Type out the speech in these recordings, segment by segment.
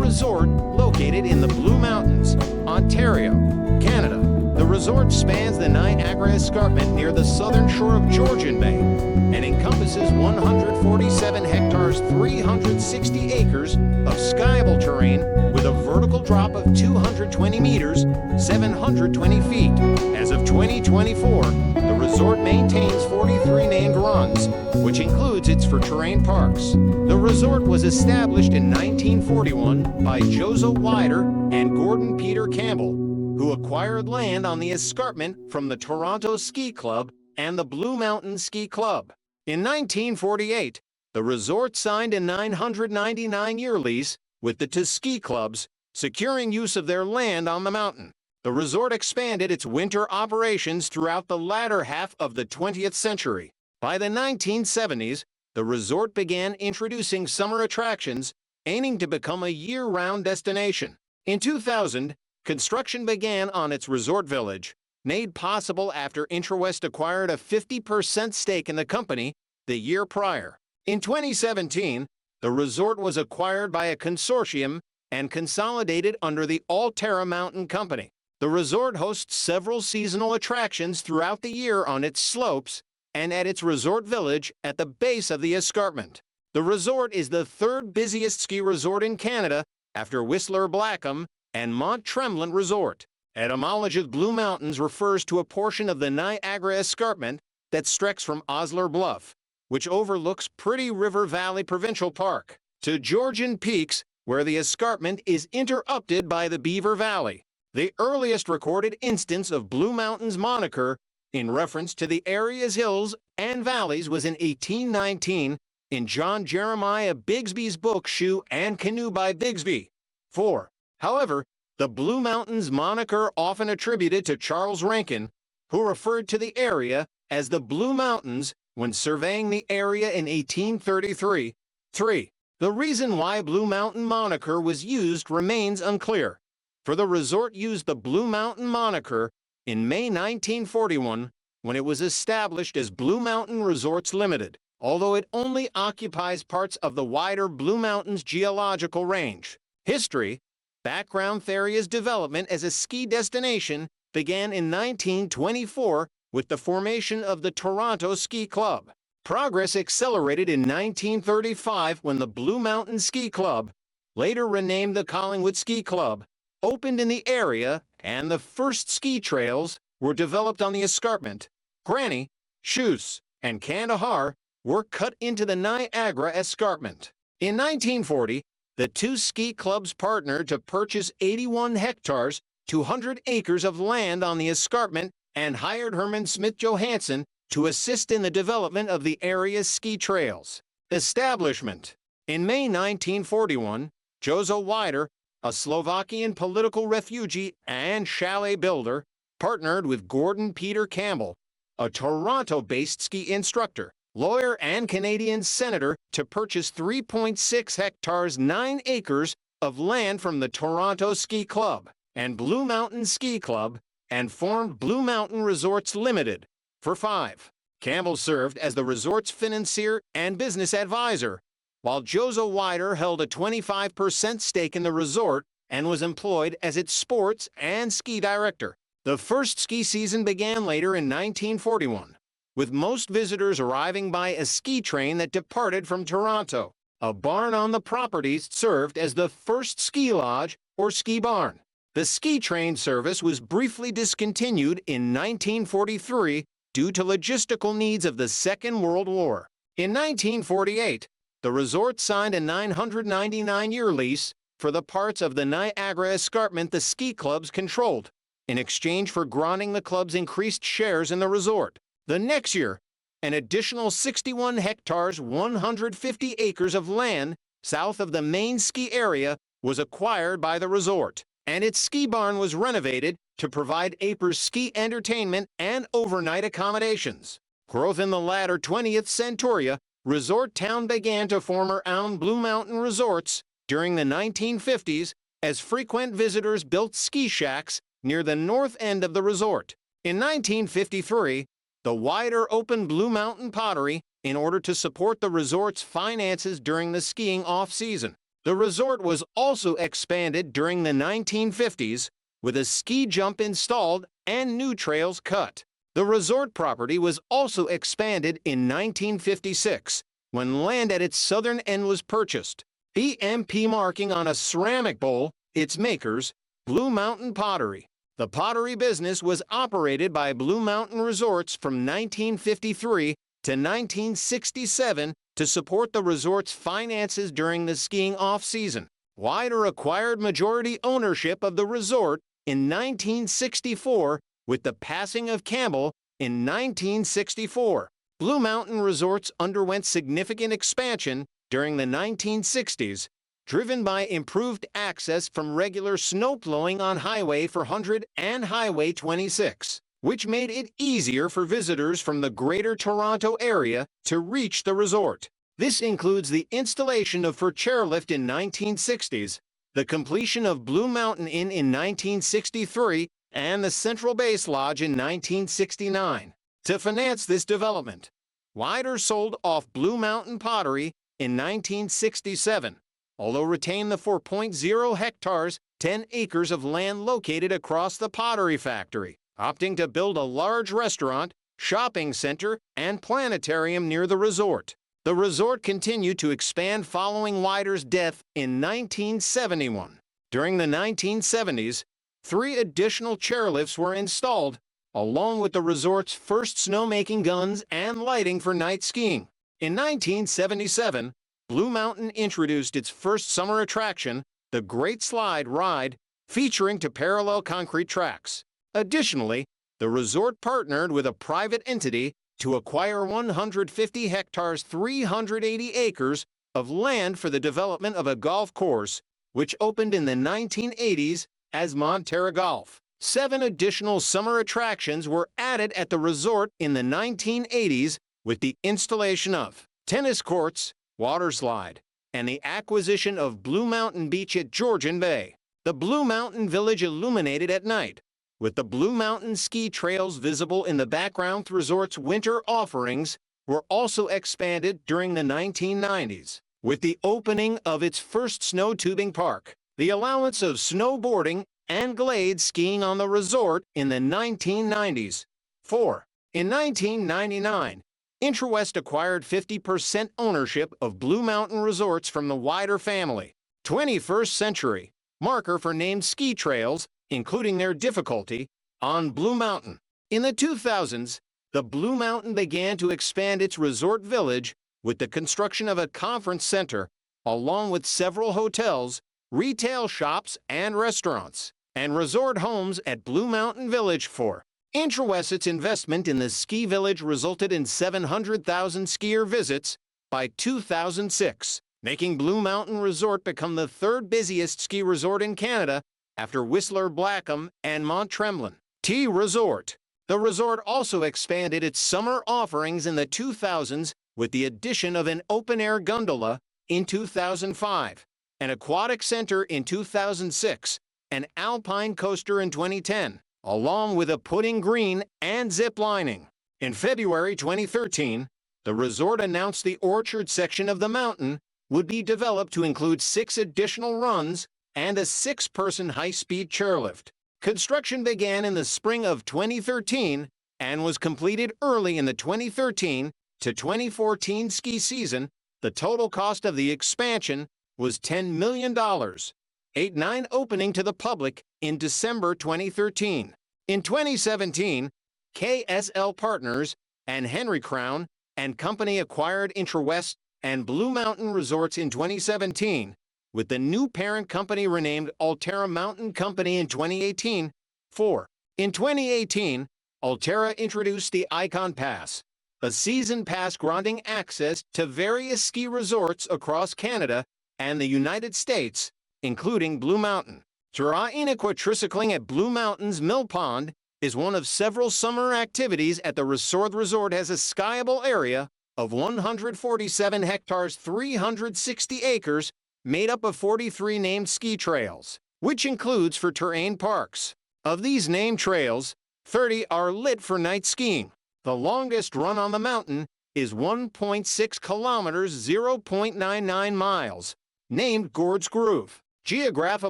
resort located in the Blue Mountains, Ontario, Canada. The resort spans the Niagara Escarpment near the southern shore of Georgian Bay and encompasses 147 hectares, 360 acres of skiable terrain with a vertical drop of 220 meters, 720 feet. As of 2024, the resort maintains 43 named runs, which includes its for-terrain parks. The resort was established in 1941 by Joseph Wider and Gordon Peter Campbell, who acquired land on the escarpment from the Toronto Ski Club and the Blue Mountain Ski Club. In 1948, the resort signed a 999-year lease with the two ski clubs, securing use of their land on the mountain. The resort expanded its winter operations throughout the latter half of the 20th century. By the 1970s, the resort began introducing summer attractions, aiming to become a year-round destination. In 2000, construction began on its resort village, made possible after IntraWest acquired a 50% stake in the company the year prior. In 2017, the resort was acquired by a consortium and consolidated under the Alterra Mountain Company. The resort hosts several seasonal attractions throughout the year on its slopes and at its resort village at the base of the escarpment. The resort is the third busiest ski resort in Canada after Whistler Blackham and Mont Tremblant Resort. Etymology of Blue Mountains refers to a portion of the Niagara Escarpment that stretches from Osler Bluff, which overlooks Pretty River Valley Provincial Park, to Georgian Peaks, where the escarpment is interrupted by the Beaver Valley. The earliest recorded instance of Blue Mountains moniker in reference to the area's hills and valleys was in 1819 in John Jeremiah Bigsby's book Shoe and Canoe by Bigsby. 4. However, the Blue Mountains moniker often attributed to Charles Rankin, who referred to the area as the Blue Mountains when surveying the area in 1833. 3. The reason why Blue Mountain moniker was used remains unclear, for the resort used the Blue Mountain moniker in May 1941 when it was established as Blue Mountain Resorts Limited, although it only occupies parts of the wider Blue Mountains geological range. History. Background Theria's development as a ski destination began in 1924 with the formation of the Toronto Ski Club. Progress accelerated in 1935 when the Blue Mountain Ski Club, later renamed the Collingwood Ski Club, opened in the area and the first ski trails were developed on the escarpment. Granny, Shoes, and Kandahar were cut into the Niagara Escarpment. In 1940, the two ski clubs partnered to purchase 81 hectares, 200 acres of land on the escarpment and hired Herman Smith Johansson to assist in the development of the area's ski trails. Establishment. In May 1941, Jozo Wider, a Slovakian political refugee and chalet builder, partnered with Gordon Peter Campbell, a Toronto-based ski instructor, lawyer and Canadian senator, to purchase 3.6 hectares 9 acres of land from the Toronto Ski Club and Blue Mountain Ski Club and formed Blue Mountain Resorts Limited. For 5. Campbell served as the resort's financier and business advisor, while Jozo Wider held a 25% stake in the resort and was employed as its sports and ski director. The first ski season began later in 1941, with most visitors arriving by a ski train that departed from Toronto. A barn on the property served as the first ski lodge or ski barn. The ski train service was briefly discontinued in 1943 due to logistical needs of the Second World War. In 1948, the resort signed a 999-year lease for the parts of the Niagara Escarpment the ski clubs controlled, in exchange for granting the clubs increased shares in the resort. The next year, an additional 61 hectares, 150 acres of land south of the main ski area was acquired by the resort, and its ski barn was renovated to provide Apers ski entertainment and overnight accommodations. Growth in the latter 20th century, resort town began to form around Blue Mountain Resorts during the 1950s as frequent visitors built ski shacks near the north end of the resort. In 1953, the wider opened Blue Mountain Pottery in order to support the resort's finances during the skiing off-season. The resort was also expanded during the 1950s, with a ski jump installed and new trails cut. The resort property was also expanded in 1956, when land at its southern end was purchased. BMP marking on a ceramic bowl, its makers, Blue Mountain Pottery. The pottery business was operated by Blue Mountain Resorts from 1953 to 1967 to support the resort's finances during the skiing off-season. Wider acquired majority ownership of the resort in 1964 with the passing of Campbell in 1964. Blue Mountain Resorts underwent significant expansion during the 1960s, driven by improved access from regular snowplowing on Highway 400 and Highway 26, which made it easier for visitors from the Greater Toronto area to reach the resort. This includes the installation of Fur Chairlift in 1960s, the completion of Blue Mountain Inn in 1963, and the Central Base Lodge in 1969. To finance this development, Wider sold off Blue Mountain Pottery in 1967, although retained the 4.0 hectares, 10 acres of land located across the pottery factory, opting to build a large restaurant, shopping center, and planetarium near the resort. The resort continued to expand following Wider's death in 1971. During the 1970s, 3 additional chairlifts were installed, along with the resort's first snowmaking guns and lighting for night skiing. In 1977, Blue Mountain introduced its first summer attraction, the Great Slide Ride, featuring two parallel concrete tracks. Additionally, the resort partnered with a private entity to acquire 150 hectares, 380 acres of land for the development of a golf course, which opened in the 1980s as Montera Golf. 7 additional summer attractions were added at the resort in the 1980s with the installation of tennis courts, water slide, and the acquisition of Blue Mountain Beach at Georgian Bay. The Blue Mountain Village illuminated at night, with the Blue Mountain ski trails visible in the background. The resort's winter offerings were also expanded during the 1990s, with the opening of its first snow tubing park, the allowance of snowboarding and glade skiing on the resort in the 1990s. 4. In 1999, IntraWest acquired 50% ownership of Blue Mountain Resorts from the Wider family. 21st Century marker for named ski trails, including their difficulty, on Blue Mountain. In the 2000s, the Blue Mountain began to expand its resort village with the construction of a conference center, along with several hotels, retail shops and restaurants, and resort homes at Blue Mountain Village. 4. IntraWest's investment in the ski village resulted in 700,000 skier visits by 2006, making Blue Mountain Resort become the 3rd busiest ski resort in Canada after Whistler Blackcomb and Mont Tremblant. T Resort. The resort also expanded its summer offerings in the 2000s with the addition of an open-air gondola in 2005, an aquatic center in 2006, an alpine coaster in 2010, along with a putting green and zip lining. In February 2013, the resort announced the orchard section of the mountain would be developed to include 6 additional runs and a 6-person high-speed chairlift. Construction began in the spring of 2013 and was completed early in the 2013 to 2014 ski season. The total cost of the expansion was $10 million. 8-9 opening to the public in December 2013. In 2017, KSL Partners and Henry Crown and Company acquired IntraWest and Blue Mountain Resorts in 2017, with the new parent company renamed Alterra Mountain Company in 2018. 4. In 2018, Alterra introduced the Icon Pass, a season pass granting access to various ski resorts across Canada and the United States, including Blue Mountain. Terrainiqua tricycling at Blue Mountain's Mill Pond is one of several summer activities at the resort. The resort has a skiable area of 147 hectares, 360 acres, made up of 43 named ski trails, which includes for terrain parks. Of these named trails, 30 are lit for night skiing. The longest run on the mountain is 1.6 kilometers, 0.99 miles, named Gord's Groove. Geography: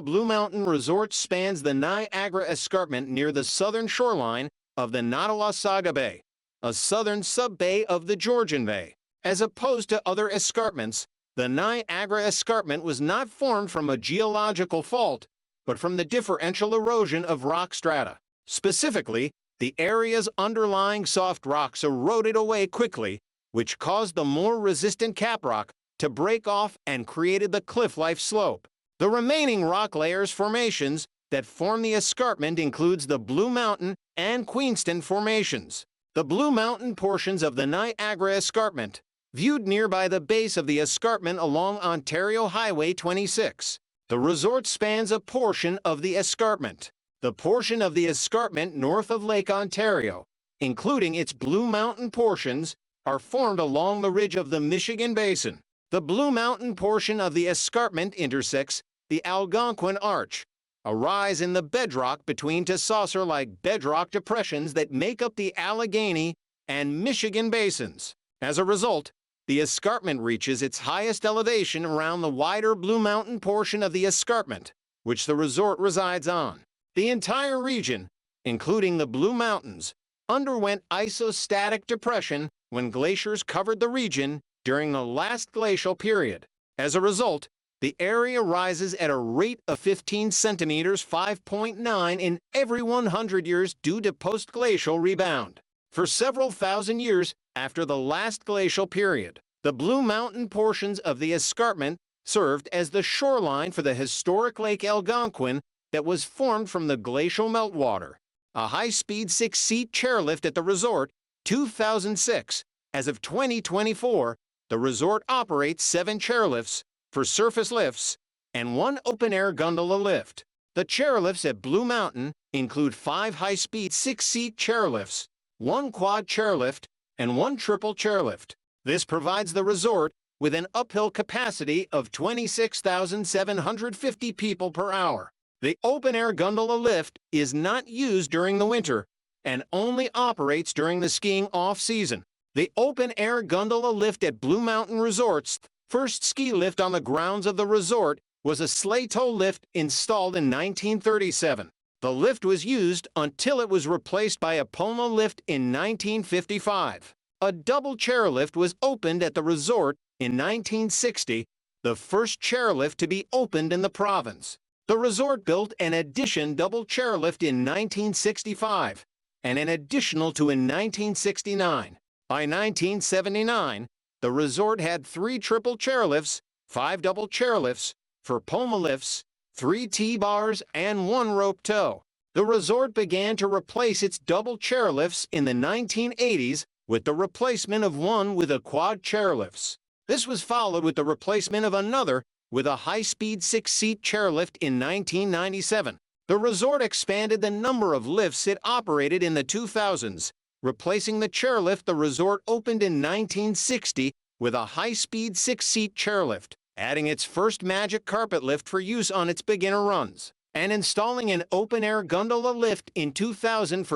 Blue Mountain Resort spans the Niagara Escarpment near the southern shoreline of the Nottawasaga Bay, a southern sub-bay of the Georgian Bay. As opposed to other escarpments, the Niagara Escarpment was not formed from a geological fault, but from the differential erosion of rock strata. Specifically, the area's underlying soft rocks eroded away quickly, which caused the more resistant caprock to break off and created the cliff-like slope. The remaining rock layers formations that form the escarpment includes the Blue Mountain and Queenston formations. The Blue Mountain portions of the Niagara Escarpment, viewed nearby the base of the escarpment along Ontario Highway 26. The resort spans a portion of the escarpment. The portion of the escarpment north of Lake Ontario, including its Blue Mountain portions, are formed along the ridge of the Michigan Basin. The Blue Mountain portion of the escarpment intersects the Algonquin Arch, a rise in the bedrock between two saucer-like bedrock depressions that make up the Allegheny and Michigan basins. As a result, the escarpment reaches its highest elevation around the wider Blue Mountain portion of the escarpment, which the resort resides on. The entire region, including the Blue Mountains, underwent isostatic depression when glaciers covered the region during the last glacial period. As a result, the area rises at a rate of 15 centimeters (5.9) in every 100 years due to post-glacial rebound. For several thousand years after the last glacial period, the Blue Mountain portions of the escarpment served as the shoreline for the historic Lake Algonquin that was formed from the glacial meltwater. A high-speed 6-seat chairlift at the resort, 2006. As of 2024, the resort operates 7 chairlifts for surface lifts and 1 open-air gondola lift. The chairlifts at Blue Mountain include 5 high-speed 6-seat chairlifts, 1 quad chairlift, and 1 triple chairlift. This provides the resort with an uphill capacity of 26,750 people per hour. The open-air gondola lift is not used during the winter and only operates during the skiing off-season. The open-air gondola lift at Blue Mountain Resort's first ski lift on the grounds of the resort was a sleigh tow lift installed in 1937. The lift was used until it was replaced by a pomo lift in 1955. A double chairlift was opened at the resort in 1960, the first chairlift to be opened in the province. The resort built an addition double chairlift in 1965 and an additional 2 in 1969. By 1979, the resort had 3 triple chairlifts, 5 double chairlifts, 4 pomo lifts, 3 T-bars, and 1 rope tow. The resort began to replace its double chairlifts in the 1980s with the replacement of one with a quad chairlifts. This was followed with the replacement of another with a high-speed 6-seat chairlift in 1997. The resort expanded the number of lifts it operated in the 2000s, replacing the chairlift the resort opened in 1960 with a high-speed 6-seat chairlift, adding its first magic carpet lift for use on its beginner runs, and installing an open-air gondola lift in 2000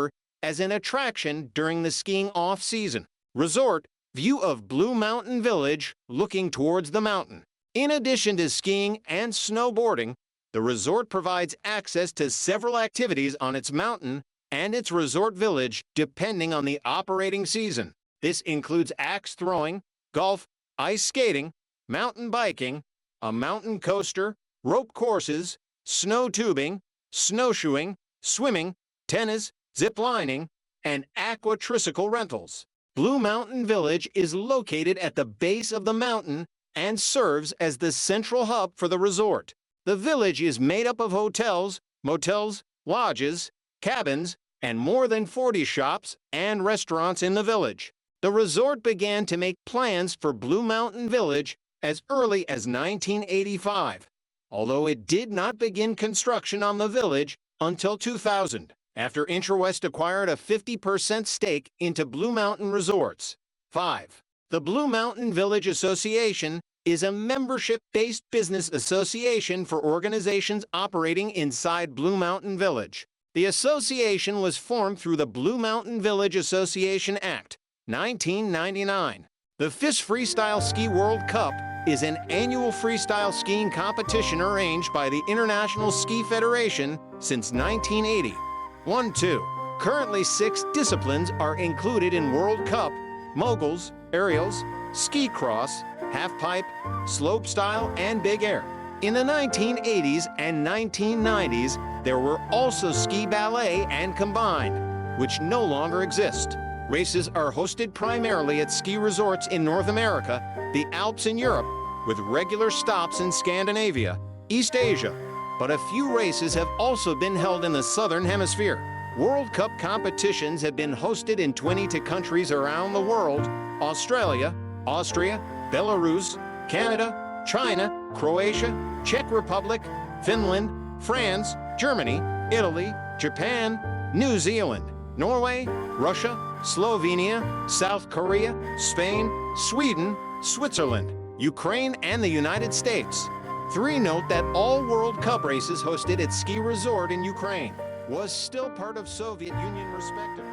as an attraction during the skiing off-season. Resort view of Blue Mountain Village looking towards the mountain. In addition to skiing and snowboarding, the resort provides access to several activities on its mountain and its resort village depending on the operating season. This includes axe throwing, golf, ice skating, mountain biking, a mountain coaster, rope courses, snow tubing, snowshoeing, swimming, tennis, zip lining, and aqua tricycle rentals. Blue Mountain Village is located at the base of the mountain and serves as the central hub for the resort. The village is made up of hotels, motels, lodges, cabins, and more than 40 shops and restaurants in the village. The resort began to make plans for Blue Mountain Village as early as 1985, although it did not begin construction on the village until 2000, after IntraWest acquired a 50% stake into Blue Mountain Resorts. 5. The Blue Mountain Village Association is a membership-based business association for organizations operating inside Blue Mountain Village. The association was formed through the Blue Mountain Village Association Act, 1999. The FIS Freestyle Ski World Cup is an annual freestyle skiing competition arranged by the International Ski Federation since 1980. 1-2. Currently 6 disciplines are included in World Cup: moguls, aerials, ski cross, halfpipe, slopestyle, and big air. In the 1980s and 1990s, there were also ski ballet and combined, which no longer exist. Races are hosted primarily at ski resorts in North America, the Alps in Europe, with regular stops in Scandinavia, East Asia, but a few races have also been held in the Southern Hemisphere. World Cup competitions have been hosted in 22 countries around the world: Australia, Austria, Belarus, Canada, China, Croatia, Czech Republic, Finland, France, Germany, Italy, Japan, New Zealand, Norway, Russia, Slovenia, South Korea, Spain, Sweden, Switzerland, Ukraine, and the United States. 3. Note that all World Cup races hosted at ski resort in Ukraine was still part of Soviet Union respectively.